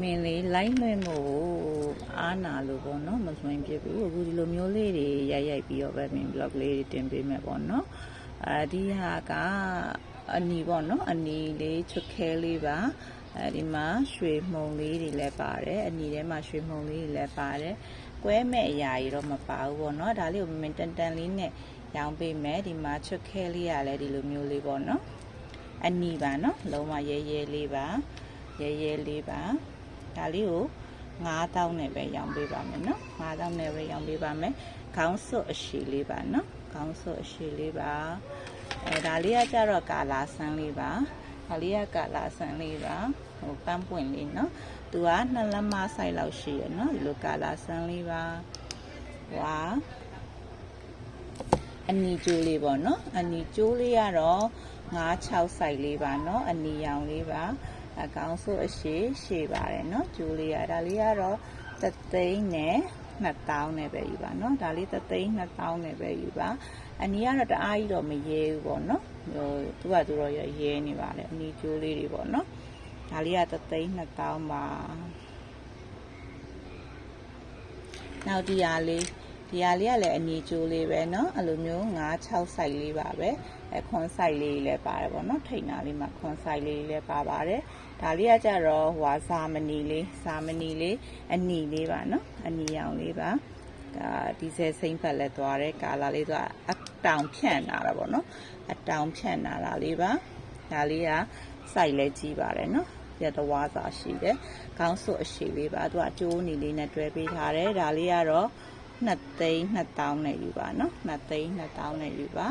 မင်းလေးလိုက်လွှင့်ဖို့အားနာလို့ပေါ့နော်မစွန့်ပြစ်ဘူးအခုဒီလိုမျိုးလေးတွေရိုက်ပြီးတော့ပဲမင်း blog လေးတွေတင်ပေးမယ်ပေါ့နော်ဒီဟာကအနီပေါ့နော်အနီလေးချွတ်ခဲလေးပါဒီမှာရွှေမှုံလေးတွေလည်းပါတယ်အနီထဲမှာရွှေမှုံလေးတွေလည်းပါတယ်ကွဲမဲ့အရာကြီးတော့မပါဘူးပေါ့နော်ဒါလေးကိုမင်းတန်လေးနဲ့ရောင်းပေးမယ်ဒီမှာချွတ်ခဲလေးကလည်းဒီလိုမျိုးလေးပေါ့နော်အနီပါနော်လုံးဝရဲရဲလေးပါရဲရဲလေးပါဒါလေးကို9000နဲ့ပဲရောင်းပေးပါမယ်နော်9000နဲ့ပဲရောင်းပေးပါမယ်ခေါင်းစွပ်အရှည်လေးပါနော်ခေါင်းစွပ်အရှည်လေးပါဒါလေးကကြတော့ကာလာဆန်းလေးပါဒါလေးကကာလာဆန်းလေးပါဟိုပန်းပွင့်လေးနော်သူက2လက်မဆိုင်လောက်ရှိရနော်ဒီလိုကာလာဆန်းလေးပါဝါအနီကျိုးလေးပေါ့နော်အနီကျိုးလေးကတော့96ဆိုင်လေးပါနော်အနီရောင်လေးပါအကောင်ဆိုအရှိရှည်ပါတယ်เนาะကျိုးလေးရဒါလေးကတော့3,000နဲ့2,000နဲ့ပဲယူပါเนาะဒါလေး3,000 2,000နဲ့ပဲယူပါအနီကတော့တအားကြီးတော့မရဲဘူးပေါ့เนาะဟိုသူကသူတော့ရဲနေပါလေအနီကျိုးလေးတွေပေါ့เนาะဒါလေးက3,000 2,000ပါနောက်ဒီဟာလေးကလည်းအနီကျိုးလေးပဲเนาะအဲ့လိုမျိုး9-6 စိုက်လေးပါပဲခွန်စိုက်လေးလည်းပါတယ်ပေါ့เนาะထိန်နာလေးမှာခွန်စိုက်လေးလည်းပါပါတယ်ဒါလေးကကြတော့ဟွာစာမဏီလေးအနီလေးပါเนาะအနီရောင်လေးပါဒါဒီဇယ်စိမ့်ဖက်လည်းသွားတယ်ကာလာလေးဆိုအတောင်ဖြန့်လာတာပေါ့เนาะအတောင်ဖြန့်လာတာလေးပါဒါလေးကစိုက်လဲကြီးပါတယ်เนาะရတဝါစာရှိတယ်ခေါင်းစွပ်အရှိလေးပါသူကကျိုးနီလေးနဲ့တွဲပေးထားတယ်ဒါလေးကတော့2,000 2,000နဲ့ယူပါเนาะ2,000 2,000နဲ့ယူပါ